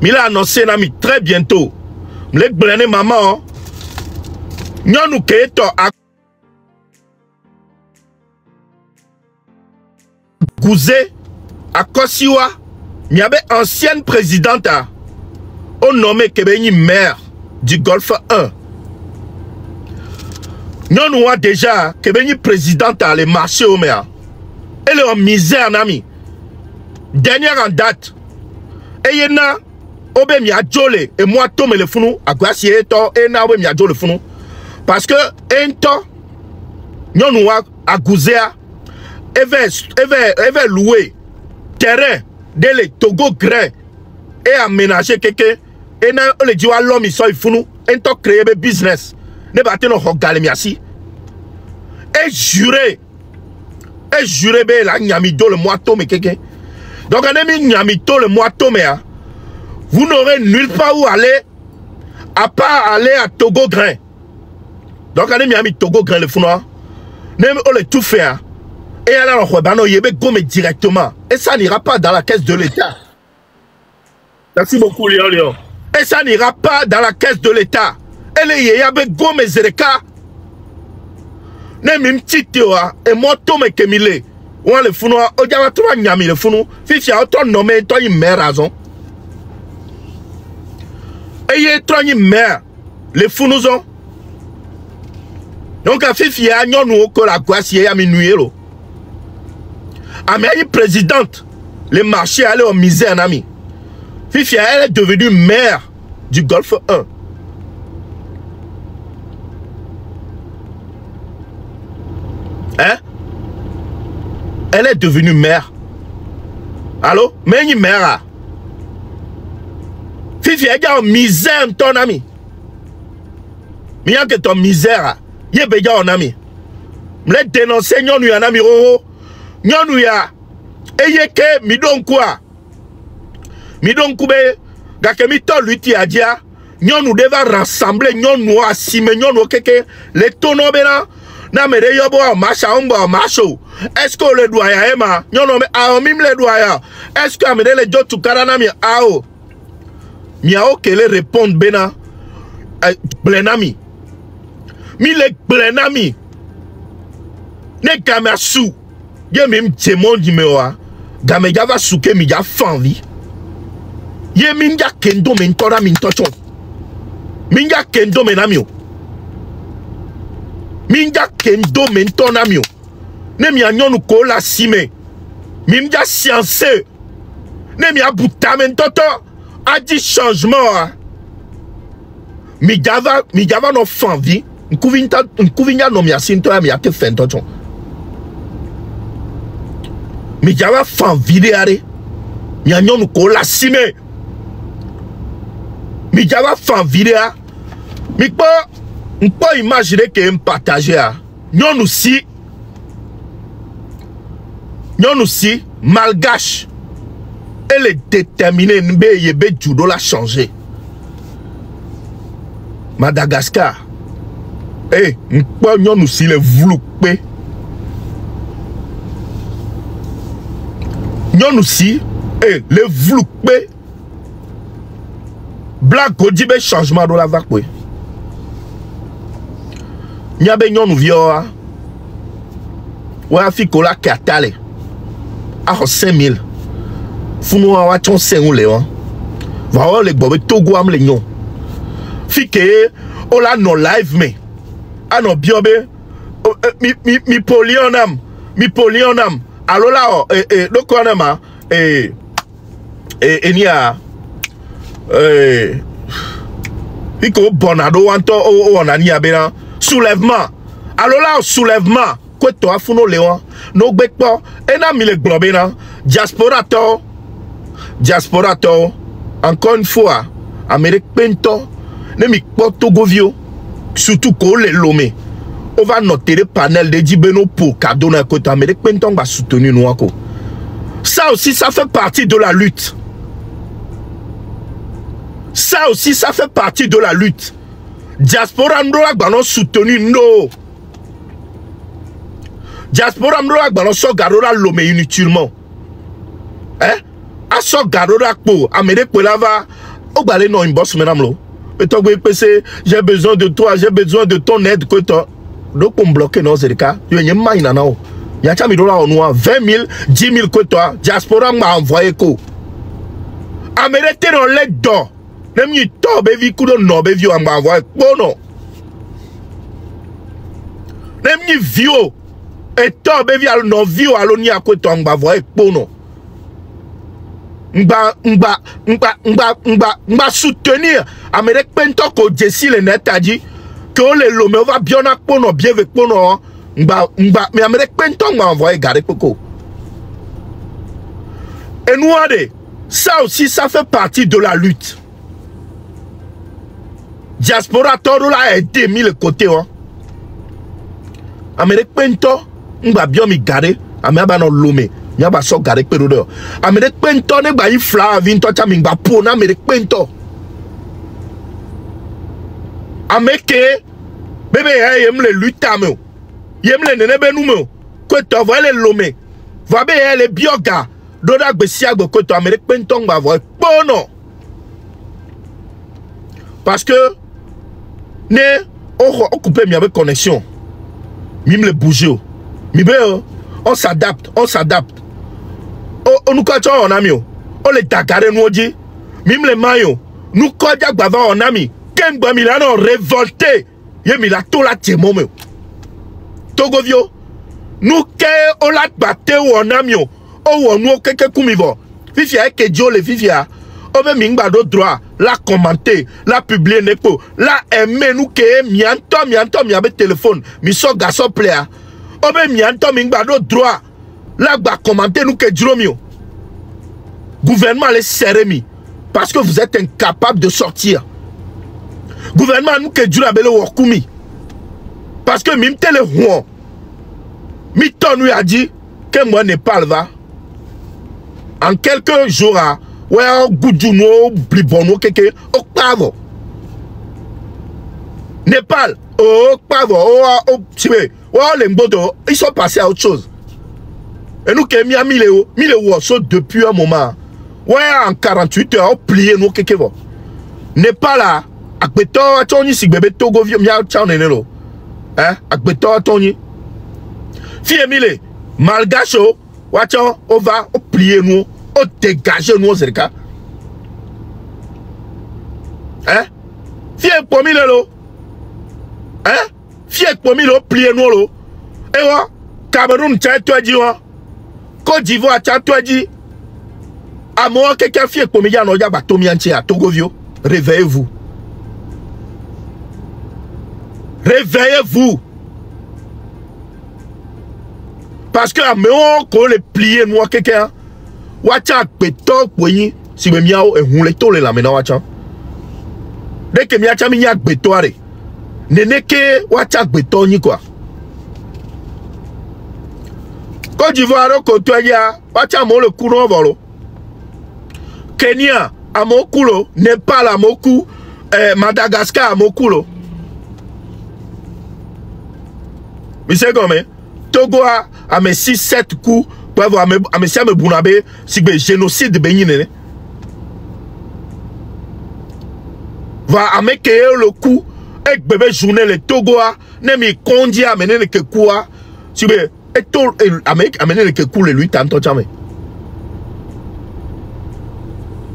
Il a annoncé nami très bientôt. Le blende maman. Nyonou keto a Gouzé à Kosiwa. Il y avait ancienne présidente on nommé Kebeni maire du Golfe 1. Nous avons déjà Kebeni présidente à le marché au maire. Elle est en misère, nami. Dernière en date. Et y en a, obe mi a jolé, et moi, tome le founou, à quoi si eto, et na obe mi a jolé le founou. Parce que, un temps, nous avons à Gouzéa, elle va louer terrain de le Togo grain et aménager quelqu'un. Et na le dit à l'homme, il soit founou, un temps créer un business. Ne battez nos regards, merci. Et juré, la nyamito le moito, mais quelqu'un. Donc, on a mis nyamito le moito, mais vous n'aurez nulle part où aller, à part aller à Togo grain. Donc, on a mis Togo grain le founou. On l'a tout fait. Et elle a le directement. Et ça n'ira pas dans la caisse de l'État. Merci beaucoup, Léon. Et ça n'ira pas dans la caisse de l'État. Elle est avec gomme zereka. Ne mim titewa et moi tome kemile. On le founou, o diava trois nyami le founou. Fifi a autant nommé toi une mère raison. Et y a trois une mère le founou zon. Donc a Fifi a nyonou ko la kwasi a minuelo. A mais une présidente, le marché allait en misère nami. Fifi elle est devenue maire du Golfe 1. Hein? Elle est devenue mère. Allô? Mais une mère. Fifi, elle est en misère, ton ami. Mais il y a que ton misère. Il y a déjà un ami. Je vais dénoncer, nous y a un ami. Nous y a. Et il y a que, midon quoi? Midon koube, gake mito lutti a dia. Nous devons rassembler, nous assimiler, nous keke. Les tonneaux bena. Na me de yobo marcha omba marcho. Est-ce que le doya ema? Non non mais a mim le doya. Est-ce que amede le jotu karana mi ao? Mi ao que le répondre bena blenami. Mi le blenami. Ne gamersu. Ye mim temon di mewa. Game java suke mi ja fanvi. Ye minja kendo mentora mintochon. Minja kendo menamio. Minja kendo mentonamio. Ne mi anyonu ko la sime. Minja science. Ne mi abuta mentoto. A dit changement. Mi java no fanvi. Nkuvinya no mi asinto ya mi ate fentochon. Mi java fanvi de are. Mi anyonu ko la sime. Mi java fanvi de a. Mi po. On peut imaginer que un partagé nous aussi malgache elle est déterminée nbe judo la changer Madagascar on peut nous aussi le vlouper nous aussi le vlouper black godibe changement de la vague. Nyabe nyonu vioa. Wa fi kola katale. A 5000. Funu wa chon 5 leon. Va o le bobe togo am le nyon. Fi ke o la no live me. Ano biobe mi polionam. Mi polionam. Alo la o do konema enia fi ko bonado wanto o onani abena. Soulèvement. Alors là, soulèvement. Quoi toi, Funo Léon? No bekpo. Et na mi le globena. Diasporato. Encore une fois. Amérique Pento. Ne mi kpo Togovio. Surtout qu'on les lomé. On va noter le panel de Dibeno pour cadeau na côté Amérique Pento va soutenir nous encore. Ça aussi, ça fait partie de la lutte. Ça aussi, ça fait partie de la lutte. Diaspora mdola gbano soutenu no. Diaspora mdola gbano so garora lome inutilement. A so garora po amede pe lava au balai non, une bosse, madame, l'eau. Et toi, j'ai besoin de toi, j'ai besoin de ton aide, que toi. Donc, on bloque, non, c'est le cas. Il y a une main, non. Il y a 20 000, 10 000 que toi. Diaspora m'a envoyé quoi. Américain, on l'aide d'or. Même si tu as vu que non, tu as envoyé quoi, non. Même si vieux, et tu as vu non, vieux, alors tu as envoyé quoi, non. M'a soutenir Amérique Pento ko Jessie le net a dit que le lomé va bien à pono bien avec pono mais Amérique Pento m'a envoyé garder coco et nous ça aussi ça fait partie de la lutte. Diaspora toro là aidé mis le côté Amérique Pento m'a bien mi garder ameba no lomé ya ba so gare pe do Amérique Pento ne ba yi fla vin to cha mi ba po na Amérique Pento ameke bébé yem le luta me yem le nene be nu me ko to va le lomé va be le bioga do da gbe si agbo ko to Amérique Pento ba vo po no parce que ne o couper mi avec connexion mi me le bouger mi be on s'adapte nous quand on a mis on les Dakaré nous dit même les maillots nous quand on a mis qu'un Milano révolté yé mila tout la témo me Togovio nous que on la batté ou on a mis on nous quelque kumivo fifia que Dieu le fifia on veut mingba d'autres droits la commenter la publier nepo la aimer nous que mianto mi avec téléphone mi so garçon player on veut mianto mingba d'autres droits là bah commenter nous que Jérôme gouvernement les serré parce que vous êtes incapable de sortir gouvernement nous que Jérôme le workumi parce que même télé huon mi ton lui a dit que moi Népal va en quelques jours ouais goudjouno blibono quelque au pavo Népal au pavo au tibé les mbodo ils sont passés à autre chose. Et nous qui avons mis les Warsaw depuis un moment. Ouais, en 48 heures, on plié nous quelque chose. N'est pas là. Akbeto atoni si bébé Togo vieux mia tchao nenelo. Hein? Akbeto atoni. Fille mille, malgacho, wacho, on va, on plié nous, on dégage nous, c'est le cas. Hein? Fille pour mille lo. Hein? Fille pour mille, on plié nous lo. Et wa, Cameroun, tchao, toi dis wa. Côte d'Ivoire, tu as dit, à moi, quelqu'un fait pour me à Togovio, réveillez-vous. Réveillez-vous. Parce que à moi, quand les pliés, moi, quelqu'un, wacha péto, poigny, si me miao et roule tole la mena wacha. Dès que miacha miya bétoire, n'est que wacha béto ni quoi. Côte d'Ivoire, Côte-d'Ivoire, le courant volo. Kenya, à mon coulo. Népal, à mon cou. Madagascar, à mon coulo. Mais c'est comme, Togo, à mes 6-7 coups, pour avoir à mes siames bounabé, si le génocide de Bénin. Va à mes le coup, et bébé journée, le Togo, n'est mis condi à mener le quoi, si vous et tout Amérique amener le coule lui tanto jamais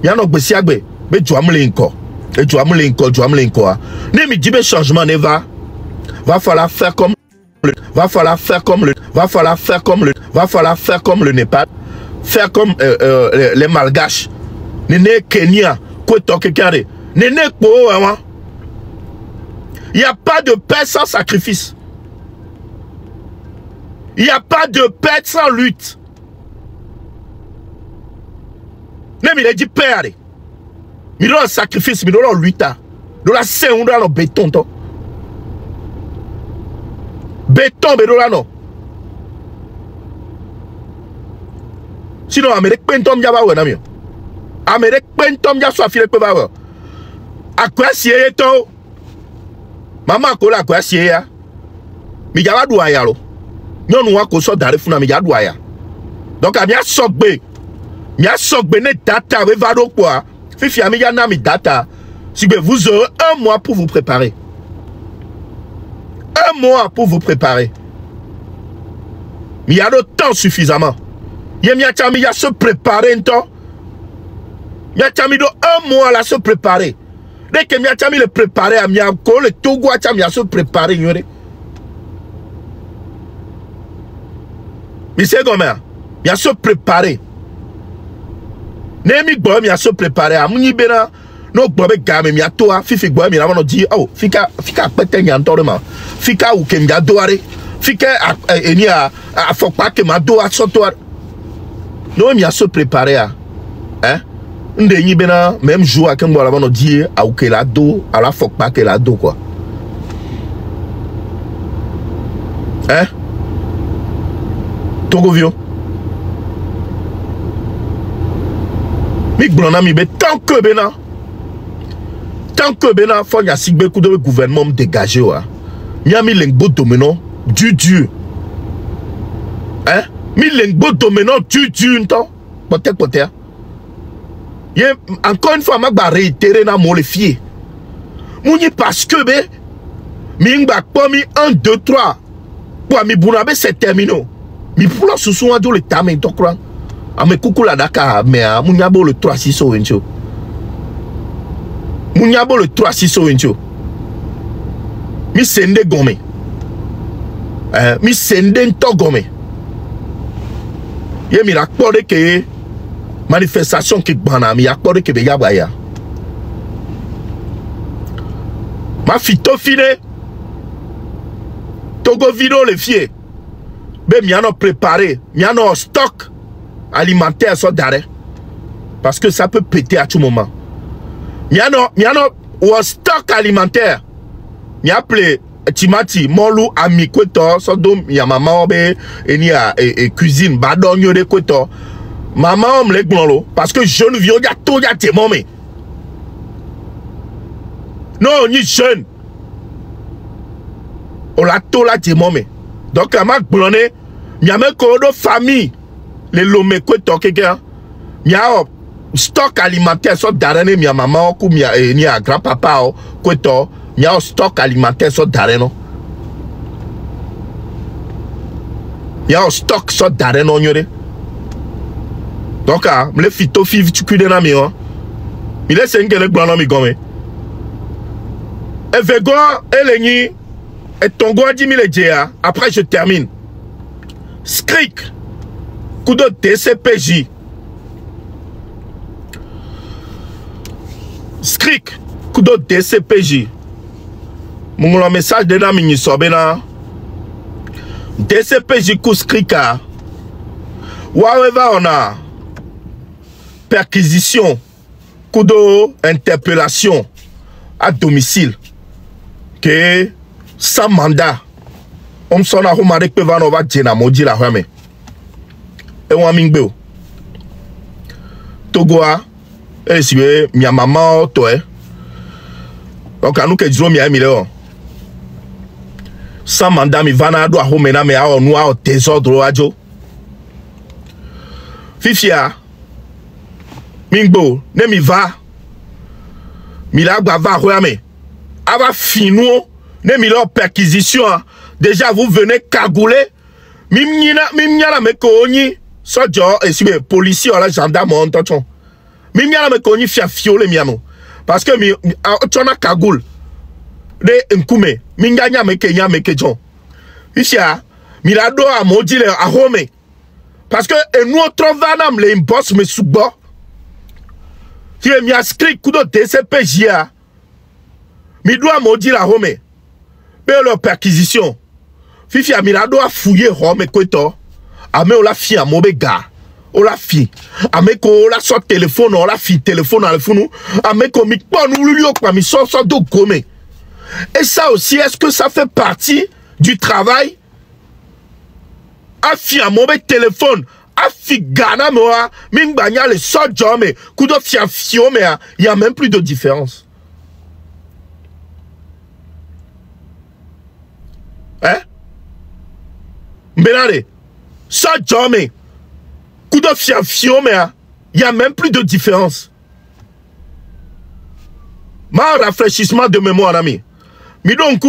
ya no gbesi agbe be joamle nko e joamle nko ne mi dit be changement ne va falloir faire comme va falloir faire comme le Népal, faire comme les Malgaches ne Kenya ko to kekare ne ko il y a pas de paix sans sacrifice. Il n'y a pas de paix sans lutte. Même il a dit paix. Il doit sacrifice, il doit lutte. Il doit se dans le béton. Béton, il doit non. Sinon, Amérique pentom ya ba wena mi. Amérique pentom ya so afile pe ba wa. Akwa sie to. Mama ko la akwa sie ya. Mi ja wa du aya lo. Non wa ko so dare funa mi ja du aya. Donc a mi asogbe. Mi asogbe ne data we va do po a. Fifi amiga nami data. Si vous aurez un mois pour vous préparer. Un mois pour vous préparer. Mais il y a le temps suffisamment. Il y a se préparer un temps. Il y a un mois à se préparer. Dès que il y a le préparer à Miako, le Togo a se préparer. Mais c'est comme ça. Il y a se préparer. Nemi boy, il y a se préparer. À Mouni Bena, no bobe game, il y a toi, Fifi boy, il y a dit, oh, Fika pete nyantorema. Fika ou kem ya doare. Fika eni a faut pas que ma doa sotoir. Non, il y a se préparer. Hein? Ndeni Bena, même jour à kem bola, on dit, à ou que la do, à la faut pas que la do, quoi. Hein? Togo vio. Tant que Bena, faut y a si beaucoup de gouvernement dégagé, il y a mis l'engbo dominant du Dieu. Hein? Mis l'engbo dominant du Dieu, peut-être. Encore une fois, je vais réitérer dans mon fier. Parce que, m'ingba pomi 1, 2, 3. Pour mi bunabe, c'est terminé. Mi pour la sous-sous, on le tamen, tu crois? Ame coucou la Dakar, mais Mouniabo le 3-6 au Incho. Mouniabo le 3-6 au Incho. Mi sende gome. Mi sende nto gome. Ye mi rakpode ke manifestation ki bana mi rakpode ke beya baya. Ma fito fine. Togo vido le fie. Be mi ano préparé, mi ano stock alimentaire soit d'arrêt. Parce que ça peut péter à tout moment. Miano ou stock alimentaire. Mi appelé Timati, Molu, Ami, Kweto, Sodom, ya maman be, eni a cuisine, badon de Kweto. Maman me le glolo. Parce que jeune vieux, ya tout, ya te momé. Non, ni jeune. On l'a tout là, te momé. Donc, à ma gloné, mi a me kodo famille. Les lomé Kweto, quelqu'un. Mi a stock alimentaire soit d'arène mi a maman ou mi a ni a grand papa Kweto. Mi a stock alimentaire soit d'arène. Mi a stock soit d'arène on yore. Donc me le fito fiv tu cuide na mi on. Mi laisse un gele gban mi gome. E vego eleni et tongo a 10 000 djea. Après je termine. Skrik. Coup de DCPJ. Skrik. Coup de DCPJ. Mon message de la mini sobena. DCPJ coup skrika. Wherever on a perquisition. Coup de interpellation à domicile. Que sans mandat. On s'en a remarqué que on va dire maudit la rame. Et on a mingbe. Togoa, et si mi a maman toi. Donc à nous que disons mi a million. Sans mandat mi vana do a homena me a on noa désordre ajo. Fifia. Mingbo, ne mi va. Mi la va rame. Ava finou, ne mi la perquisition. Déjà vous venez cagouler. Mimnyana me koni. So jo et si policier la gendarme on tonton. Mimnyana me koni fia fiole miamo. Parce que mi tona kagoul. De nkume, minganya me kenya me kejon. Icia, mi la do a modi le a home. Parce que nous trovanam le boss me subo. Si mi a skri kudo DCPJ a. Mi do a modi la home. Mais leur perquisition. Fifi a mi la do a fouiller home kweto. Ame o la fi a mobe ga. O la fi. Ame ko o la so téléphone, o la fi téléphone à le founou. Ame ko mi pon ou lui okwa mi so do gome. Et ça aussi, est-ce que ça fait partie du travail? A fi a mobe téléphone. A fi gana moa. Ming banya le so jome. Kudo fi a fio me a. Il y a même plus de différence. Hein? Benare. Ça, jamais. Coup de fiafio, mais il n'y a même plus de différence. Ma rafraîchissement de mémoire, ami. Mi donc,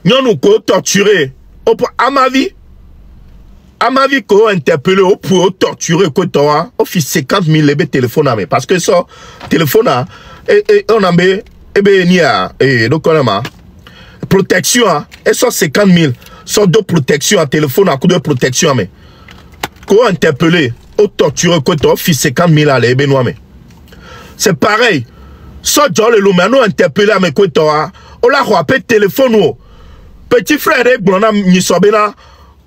nous ko torturé. À ma vie, qu'on interpellé, pour torturer, quoi, on fait 50 000 téléphone à me. Parce que ça, téléphone, on a mis, donc on a protection, et ça 50 000, ça de protection, téléphone à coup de protection à me. Qu'on interpellé, on torturer, quoi, on fait 50 000 à l'ébé, c'est pareil. Ça, John le Lumano interpellé à me, quoi, on l'a rappelé téléphone, petit frère, ni sobena,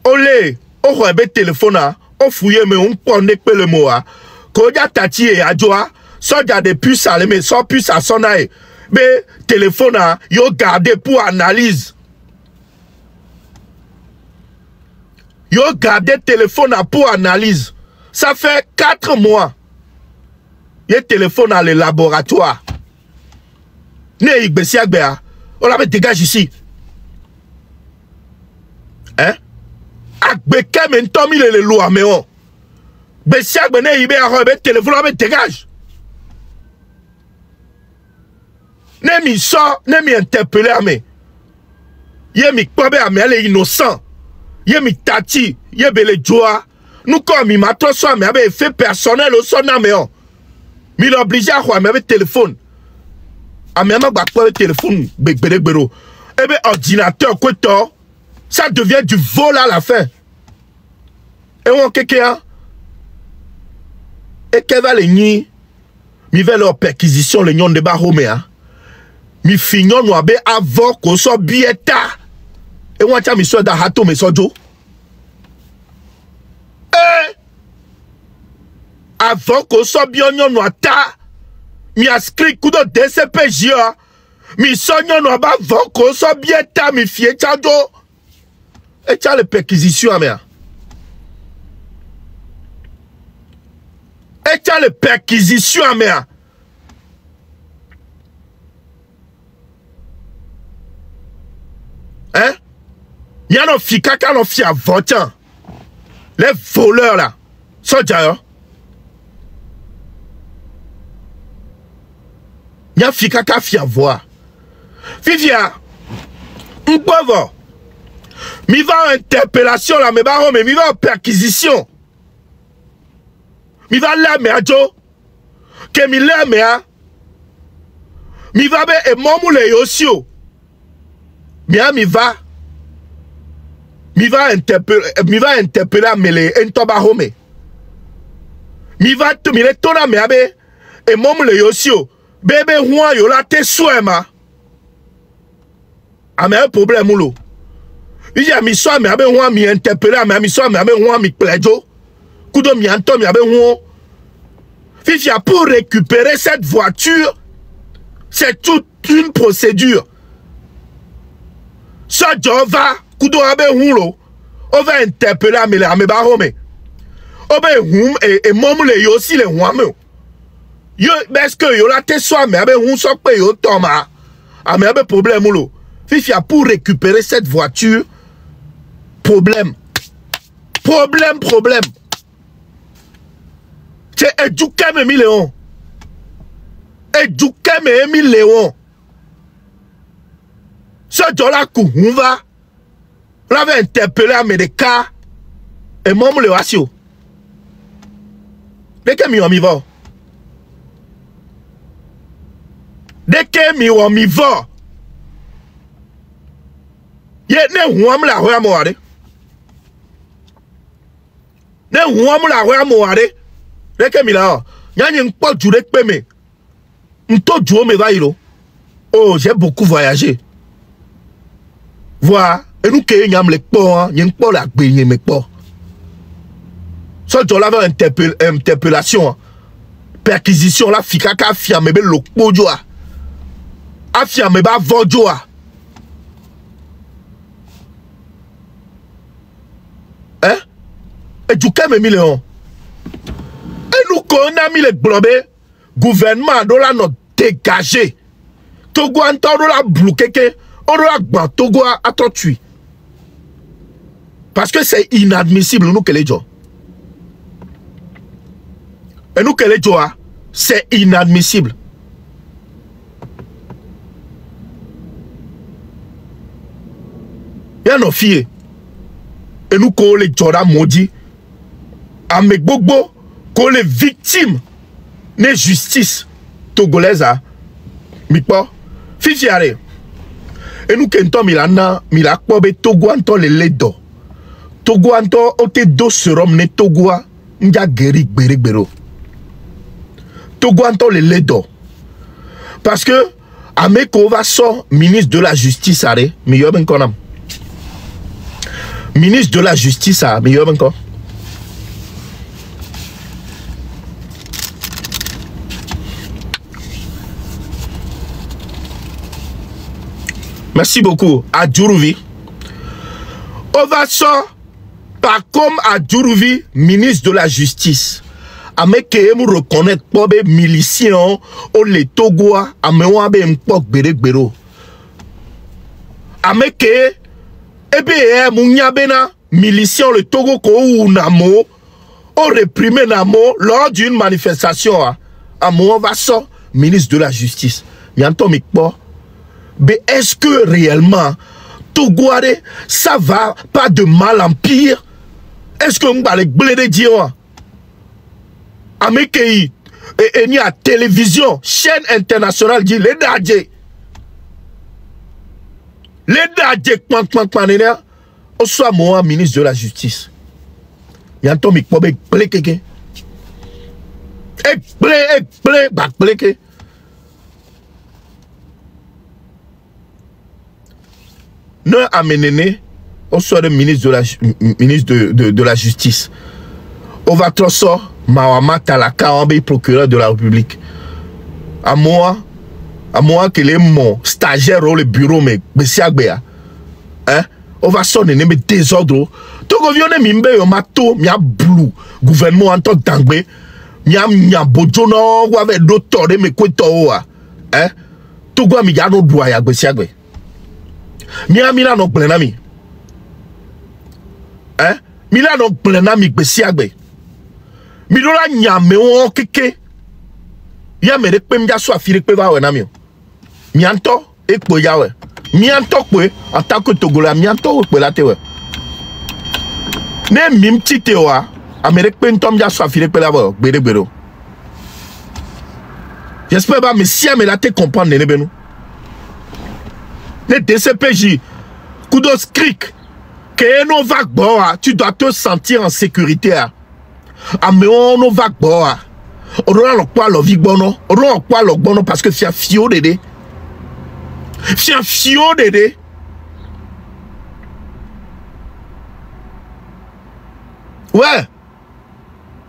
olé, on rebe téléphone, on fouille, mais on prend le mot. Quand il y a tati et adjoa, ça y a des puces à mais sans puces à son aïe. Mais téléphone, yo gardé pour analyse. Yo gardé téléphone pour analyse. Ça fait 4 mois. Yo téléphone à le laboratoire. Ne y besiagbea. On l'avait dégagé ici. Hein? Akbeke mentomi le loa meon. Besiak bene ibe a robe téléphone avec dégage. Ne mi so, ne mi interpellé à me. Ye mi kwabe à me, elle est innocent. Ye mi tati, ye bele joa. Nous comme mi matro so me avec effet personnel au son meon. Mi l'oblige à quoi me avec téléphone. A me ma bakwa avec téléphone bele bero. Ebe ordinateur quoi to. Ça devient du vol à la fin. Et on quelqu'un. Et qu'elle va les nier. Mi va leur perquisition les nions de Baromea. Mi fignon nous abe avant qu'on soit bieta. Et on tient mi soit d'ahato mais soit jo. Avant qu'on soit bien nous ata. Mi inscrit coup de DCPJ. Mi sonyon nous abe avant qu'on soit bieta mi fie tchado. Et tu as les perquisitions, amère. Et tu as les perquisitions, amère. Hein? Il y a un fika qui a un fia votant. Les voleurs, là. Ça, d'ailleurs. Il y a un fika qui a fia voir. Vivia. Un pauvre. Mi va en interpellation là, mais baron, mais mi va en perquisition. Mi va là, mais adjo. Que mi là, mais a. Mi va be et momou le yosio. Mi a mi va. Mi va interpeller mais le entoba home. Mi va tu mi le tona me abe et momou le yosio. Bébé huan yo la te souema. A me un problème moulo. Il y a mis ça, mais avec moi, mi interpellé, mais mis ça, mais avec moi, mi plaido. Kudo mi anto, mais avec moi. Fifia, pour récupérer cette voiture, c'est toute une procédure. Ça, Jova, Kudo avec moi, on va interpeller, mais les baromé. On va et mon les aussi les ouame. Yo, est-ce que yo la te soit, mais avec moi, ça peut yo toma. Ah, mais avec problème, moulo. Fifia, pour récupérer cette voiture, problème. C'est éduqué mes millions. Éduqué mes millions. Ce dollar qu'on va. On avait interpellé à Médéka. Et moi, je le rassure. Dès que je m'y va. Dès que je m'y va. Il y a une la rue à moi. Ne ouam la rue à moi. Dès que je m'y va. Il y a une porte du récupérer. Oh, j'ai beaucoup voyagé. Voilà. Et nous, qui sommes les ports, nous sommes la baigner mes ports. Ça, tu as interpellation. Perquisition, là, fika ka fiame be le pojoa. A fiame ba vojoa. Hein? Et du cas, mais millions. Et nous, quand on a mis les blobés, gouvernement, on l'a not dégagé. Togo, on l'a bloqué, on l'a ban Togo à ton tuer. Parce que c'est inadmissible, nous, que les gens. Et nous, que les gens, C'est inadmissible. Il y a nos filles. Et nous, quand les Jordan maudits, avec Gbogbo, quand les victimes de justice togolaise, Mikpo, Fifi Are. Et nous, quand Milana, Milakpobe, Togo, Anto, les Ledo. Togo, Anto, Ote, Do, Serum, Ne, Togo, Nga, Gerik, Berik, Bero. Togo, Anto, les Ledo. Parce que, Ameko va sort, ministre de la Justice, Are, Miyo Ben Konam. Ministre de la Justice, Miyo Ben Konam. Merci beaucoup. Adjourouvi. On va sortir par comme Adjourouvi, ministre de la Justice. Avec qui nous reconnaître pour les miliciens, ou les Togois, avec Mpok Berek Bero. Avec qui, et bien, Mouniabena, miliciens, le Togo, ou Namo, ont réprimé Namo lors d'une manifestation. On va sortir ministre de la Justice. Yanto Mikpo. Mais est-ce que réellement, Togoare, ça va pas de mal en pire? Est-ce que on va les blé dire? Amekei, et il y a télévision, chaîne internationale dit les dadje. Les dadje, on soit moi, ministre de la Justice. Il y a un tom, il faut blé quelqu'un. Blé. Ne amener au soit le ministre de la Justice. On va trop ça, Mawama Talaka, procureur de la République. À moi que les mon stagiaire au bureau, mais Bessiagbea. Hein? On va sonner mais désordre. Togo vione mimbe yo mato, mia blue, gouvernement en tant d'angbe, mia bojono, ou avec d'autres, mais quoi toi, hein? Togo mi ya no droit ya Bessiagbe. Mila no plenami. Hein? Mila no plenami besiagbe. Milola nyame o keke. Ya me de pem ja so afire pe va we na mi. Mianto ekpo ya we. Mianto pe en tant que Togolais mianto pe la te we. Ne mim tite wa. Amere pem tom ja so afire pe la we gbere. J'espère pas mais si me la te comprendre ne benu. Les DCPJ, Kudos Creek, que nos vagues bois, tu dois te sentir en sécurité. Ah, mais on nos vagues bois. On a le quoi le vigbono, on a quoi le bono parce que c'est un fio d'aider. C'est un fio d'aider. Ouais.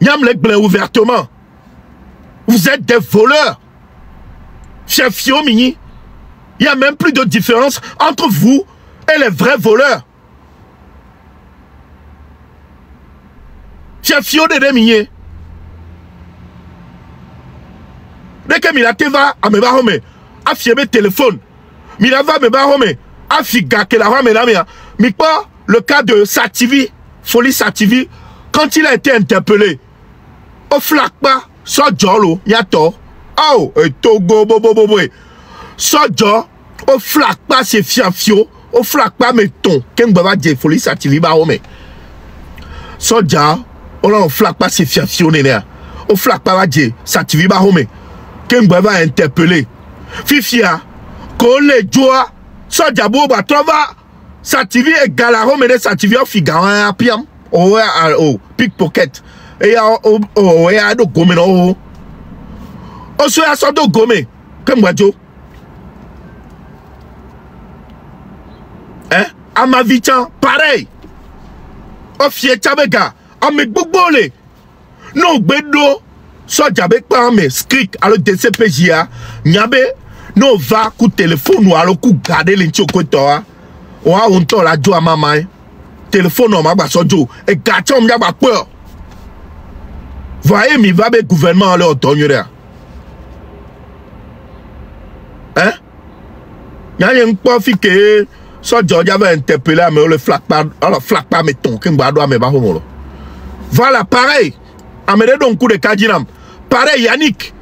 Yam les blés ouvertement. Vous êtes des voleurs. C'est un fio mini. Il n'y a même plus de différence entre vous et les vrais voleurs. C'est un fio de demi. Dès que Mila te va à me barrer, à fier téléphone. Mila va me barrer, à figa que la rame la mia. Mais pas le cas de Sativi, Folie Sativi, quand il a été interpellé. Au flac pas, soit Jolo, yato. Oh, Togo, bobo. Sojo, au flac pas c'est fiafio, au flac pas mettons, qu'un baba de folie ça tu vis home. Soja, on flac pas c'est fiafio néna, au flac pas de ça tu vis home, qu'un baba interpellé. Fifia, qu'on les joie, soja boba trova, ça tu vis égal à home et ça tu vis au figara à piam, oh, pickpocket, et à do gomme no, oh, soit à son do gomme, comme moi jo. Hein? À ma vie, pareil. Au fier Tchabega, à mes boubolés. Non, bedo, soit j'avais pas mes script à le DCPJA, n'yabé, non, va coup téléphone ou à le coup garder l'inchokotoa. Ou à un temps la joie à maman. Téléphone, on m'a pas sojo. Et gâteau, on m'a pas peur. Voyez, mi va be gouvernement à leur donner. Hein? Y'a un profit que. So George avait interpellé, mais le flac pas mettons, qu'un bado me bahomolo. Voilà, pareil. Amène donc coup de Kadinam. Pareil, Yannick.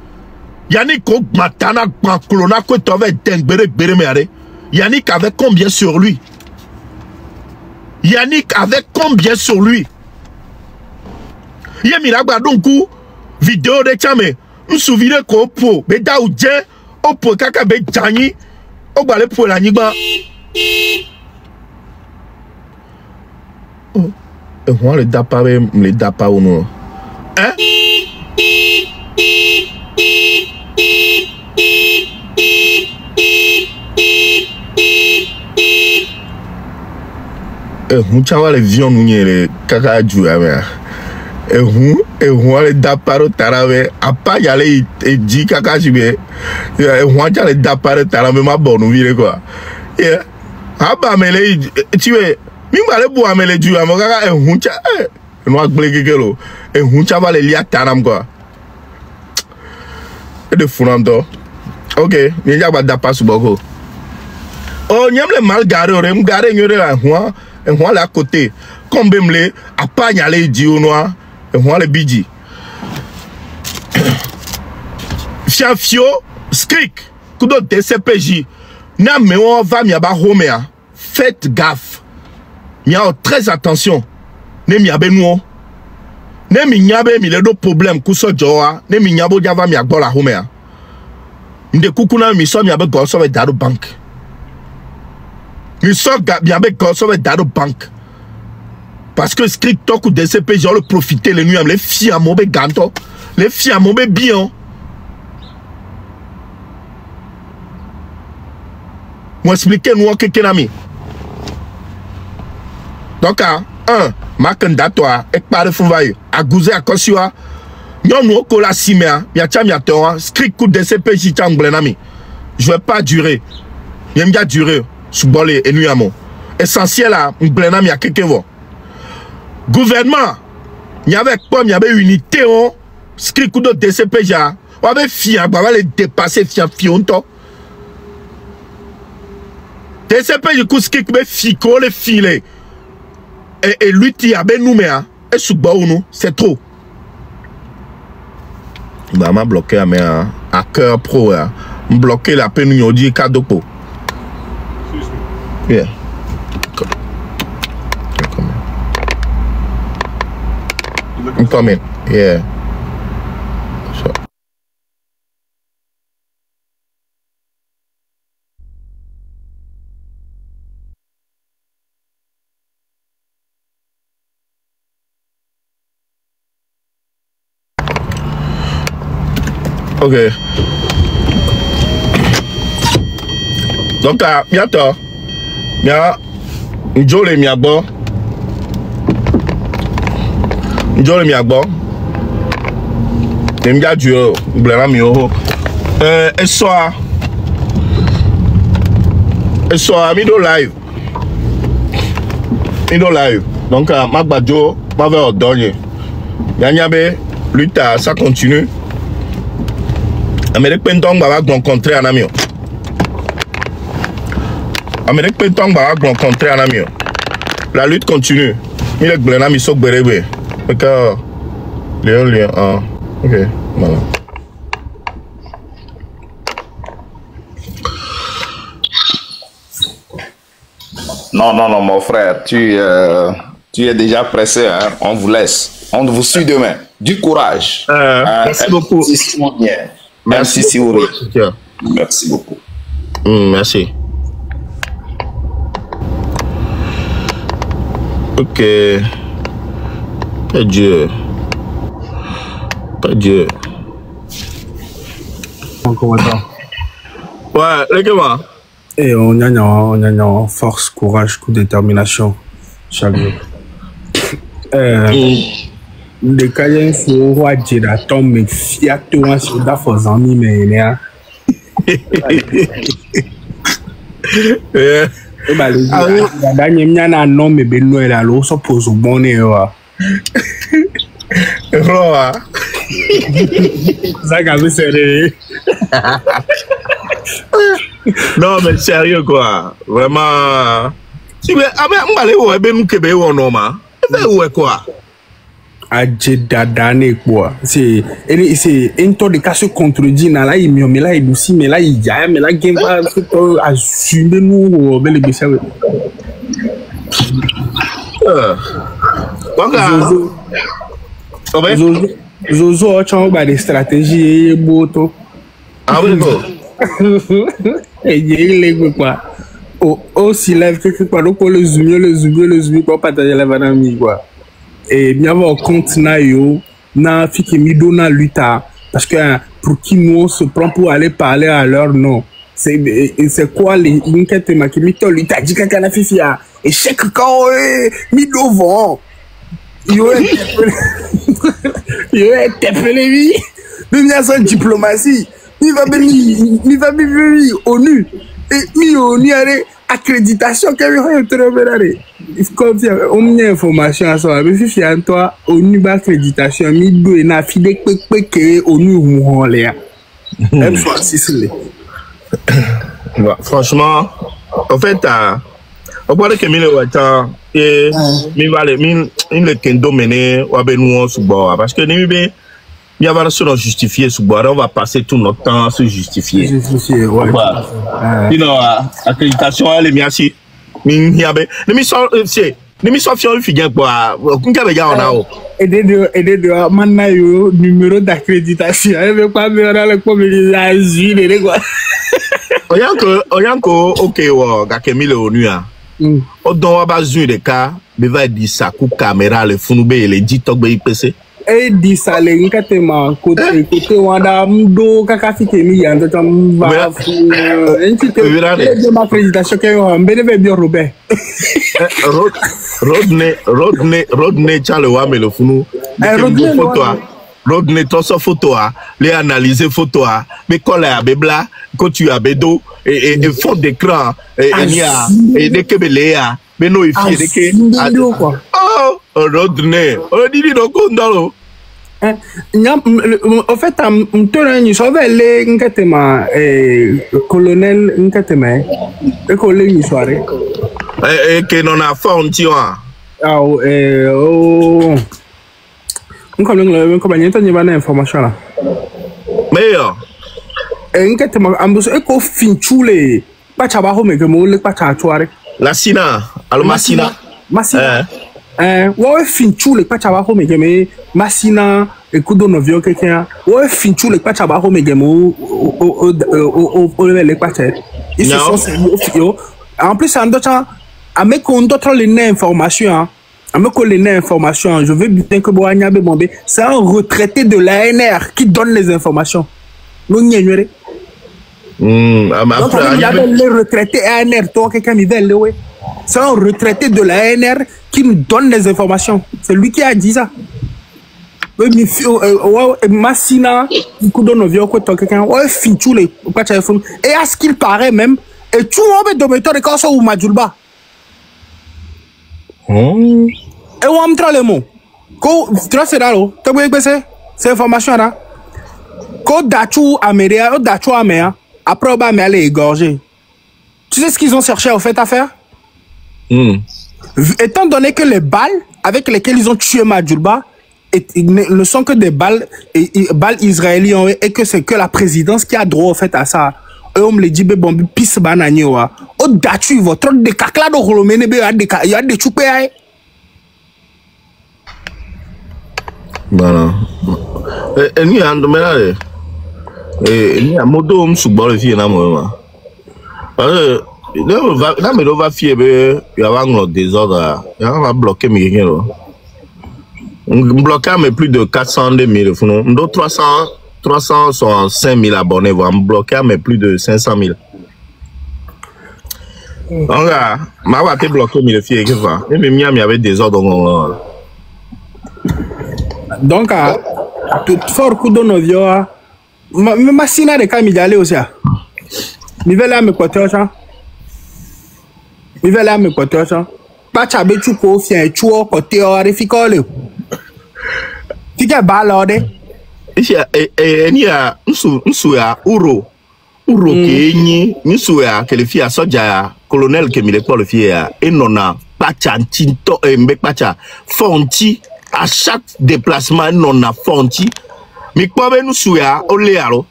Yannick Matana Banklona que tu avais Dengbere. Yannick avait combien sur lui? Yannick avait combien sur lui? Yemina donc vidéo de Tchame. Je me souviens qu'on peut. Mais d'aoudje, on peut kaka be Tchani. On va aller pour la Niba. Oh. Et on les dapa ou non? Hein? On chawa les vions nous les kaka jouer avec. Et on les daparo tarawe a pas y aller et dit kaka jibe. On les daparo tarawe ma bonne vie quoi. Yeah. Aba mele tu es mi male bo amele du amoga e huncha no agbleke kelo e huncha va le lia tanam quoi. Et de funando. OK, ni ja ba dapa suboko. Oh, nyam le mal garé ore m garé nyore la huan et huan la côté. Comme bemle a pas y aller di o noir et huan le bidji. Fiafio skrik kudo DCPJ. Na me on va mi aba homea. Faites gaffe. Miao très attention. Ne mi abe nou. Ne mi nyabe mi le do problème kuso joa. Ne mi nyabo java mi agbo la homea. Nde kukuna mi so mi abe go so we dado bank. Mi so mi abe go so we dado bank. Parce que skrik toku DCPJ le profiter les nuits les filles à mobe ganto. Les filles à mobe bien. Moi expliquer nous quelqu'un ami. Donc ma candidature est pas de fouvaille à gouzer à Kosua. Nous nous colla simea, ya chamia toa, script coup de CPJ chamblenami. Je vais pas durer. J'aime bien durer sous bolé et nuit à mon. Essentiel à m'blenami à quelqu'un. Gouvernement, il y avait quoi, il y avait unité on script coup de DCPJ. On avait fier, on va les dépasser fianto. DCPJ coup script me fico les filets. Et lui qui a ben noumea et sous nous c'est trop. Bah m'a bloqué à cœur pro bloqué la peine nous dit cadeau po. Yeah. I'm coming. Yeah. So. OK. Donc, bientôt, Njole miagbo. Njole miagbo. Nemga duo, blera mio. Et soir, mido live. Mido live. Donc, Magbadjo, ma veut ordonner. Yanyabe, lutte, ça continue. Amérique Pentong va rencontrer un ami. Amérique Pentong va rencontrer un ami. La lutte continue. Il est blanc, il est bérébé. D'accord. Léon. OK. Voilà. Non, mon frère, tu es déjà pressé. Hein? On vous laisse. On vous suit demain. Du courage. Merci beaucoup. Merci, Siouri. Merci beaucoup. Merci. OK. Pas Dieu. Encore maintenant. Ouais, regarde-moi. Et on a force, courage, coup de détermination. Chaque jour. Le cas faut voir Jeda Tom mais fiato sur da fozami mais né. E ba le da nyemnya na no me be no era lo suppose bonne wa. Roa. Ça gagne sérieux. Non mais sérieux quoi. Vraiment. Si mais on va aller où ben nous kebe ou non ma. Fait où quoi? Adjedadane quoi. C'est un temps de cas se contredit là il mais là il aussi mais là il y a mais là game pas assumer nous bel et ça. Zozo tu as des stratégies boto. Ah oui bon. Et il est quoi. Oh si lève quelque part donc le zoomer quoi partager la vanami quoi. Et bien avoir compte na yo na fiki mi dona luta parce que pour qui nous on se prend pour aller parler à leur nom c'est quoi les inquiète ma qui mi to luta dit que na fifia et chaque quand mi devant yo interpellé lui même il y a sa diplomatie il va venir ONU et mi ONU allez accréditation que il faut qu'on ait information à ça mais si toi ONU accréditation mi do et na fide que ONU ou là M66 franchement en fait on voit que mille watts et mi vale mi le kendo mené ou abenu sous bord parce que ni bien il y a pas de justifier sous bord on va passer tout notre temps à se justifier ouais sinon accréditation elle est merci mi yabe ni mi so fion fi gen quoi kunka be ja ona o et de manna yo numéro d'accréditation elle veut pas me rendre le comme les quoi oyanko OK wo ga kemile onu a o don wa ba zu de ka be va di sa ku caméra le funube le dit togbe IPC et dit ça les ngatema côté wanda mdo kaka fitemi yando tam va ma présentation que on bene bien Robert Rodney Charles wa me le funu Rodney to so photo a les analyser photo a mais coller à bebla quand tu as bedo et fond d'écran et nia et de kebelea mais no ifi de ke oh Rodney on dit donc ndalo en fait nous sauve les ngatema colonel ngatema et colonel ni soirée et que non a fond tu vois ah oh comme il y a une information là meilleur ngatema ambuso e ko finchule pa chaba ho mege mo le pa cha soirée la sina almasina masina ouais finchule pa chaba ho mege me masina et kudo novio quelqu'un ouais finchule pa chaba ho mege mo o le pa cha ils se sont sérieux en plus en d'autres avec d'autres les informations je veux bien que Boanya Bombe c'est un retraité de l'ANR qui donne les informations non ignorer il y a les retraités ANR toi quelqu'un me dit ouais c'est un retraité de l'ANR qui me donne les informations c'est lui qui a dit ça Massina Kudonovio quoi quelqu'un ouais finchou les pas téléphone et à ce qu'il paraît même et tout le monde de méthode quand ça ou Majulba et on me traite le mot ko trace là tu vois c'est information là ko dachu améria dachu améa après on va aller égorger tu sais ce qu'ils ont cherché au fait à faire étant donné que les balles avec lesquelles ils ont tué Majulba ne sont que des balles israéliennes et que c'est que la présidence qui a droit au fait à ça et on me le dit bon pisse banani wa o dachu votre de kakla do holomene be ya de chupe ay voilà et ni andomela ni amodo msugbo le fie na mo là mais on va fier be ya va nglo désordre ya va bloquer mi quelqu'un bloquer mais plus de 400 000 funu 365 000 abonnés vont bloquer mais plus de 500 000 donc là ma va te bloquer mi le fie que va et même il y avait des ordres donc tout fort coup de novio ma sina de Camille d'aller aussi mi va là me côté ça pas chabe tu ko fien tu côté orificole tu que balade ni a nsu ya uro kenyi nsu ya kelefia soja colonel Kemile Paul fia enona pacha ntinto mbe pacha fonti À chaque déplacement, non a fonti. Mais quoi ben nous souya au léalo.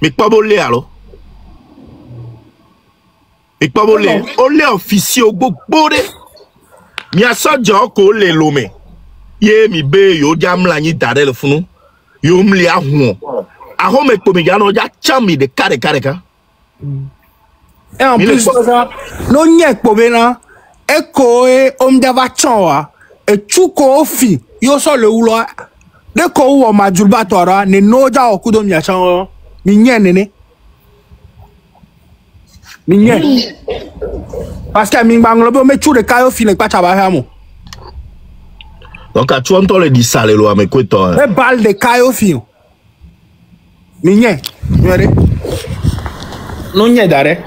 Mais quoi bon léalo. Mais quoi bon lé. Au lé officier au beau bode. Mi a sa joko le lome. Ye mi be yo jam la ni dare le funu. Yo mli a huon. A home ko mi gano ja chami de kare ka. Et en plus de ça, non nyek pobena eko e omdava chanwa e chuko ofi yo so le ulo de ko wo majulba tora ne noja okudo mi achan mi nye nene mi nye parce que mi banglo be me chu de kayo fi le pa chaba ha mo donc a tu entends le di sale lo ame kweto e bal de kayo fi mi nye non nye dare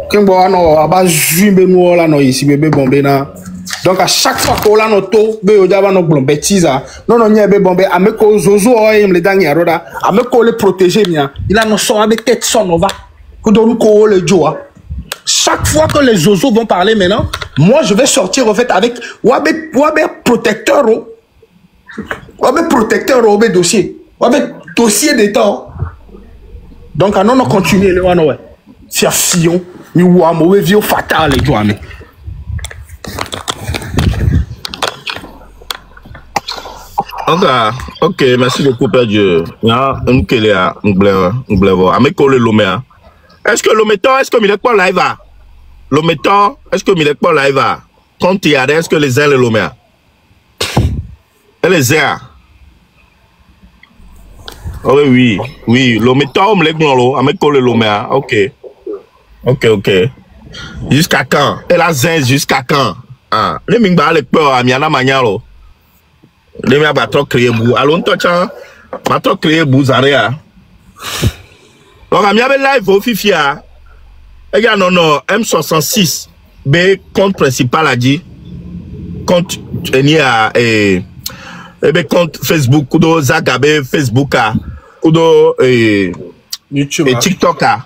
Kimbo ano aba jumbe nou la no ici bébé bombé na. Donc à chaque fois qu'on la no to be o jaba no blon bêtise non non nyebe bombé ameko zozo o im le dangi aroda ameko le protéger mia. Il a no son avec tête son on va. Ko don ko le joa. Chaque fois que les zozos vont parler maintenant, moi je vais sortir en fait avec wabe protecteur o. Wabe protecteur o be dossier. Wabe dossier d'état. Donc non on continue le one ouais. Faire Fillon, mi wa mauvais vieux fatal les joueurs. Ok, merci beaucoup, Père Dieu. Est-ce que le méthode, est-ce que il est pas live? Le méthode, est-ce que il est pas live? Quand il y a, est-ce que les ailes le met? Et les ailes? Oh, oui, le méthode, on me l'a dit, ok. Jusqu'à quand? Et la zin jusqu'à quand? Ah, les mingba les peurs à miana manialo. Les mia bateau créer bou. Allons toi bateau créer bou zarea. Donc amia be live au fifia. Et gars non M66 B compte principal a dit compte ni à compte Facebook kudo Zagabe Facebook a kudo YouTube et TikTok a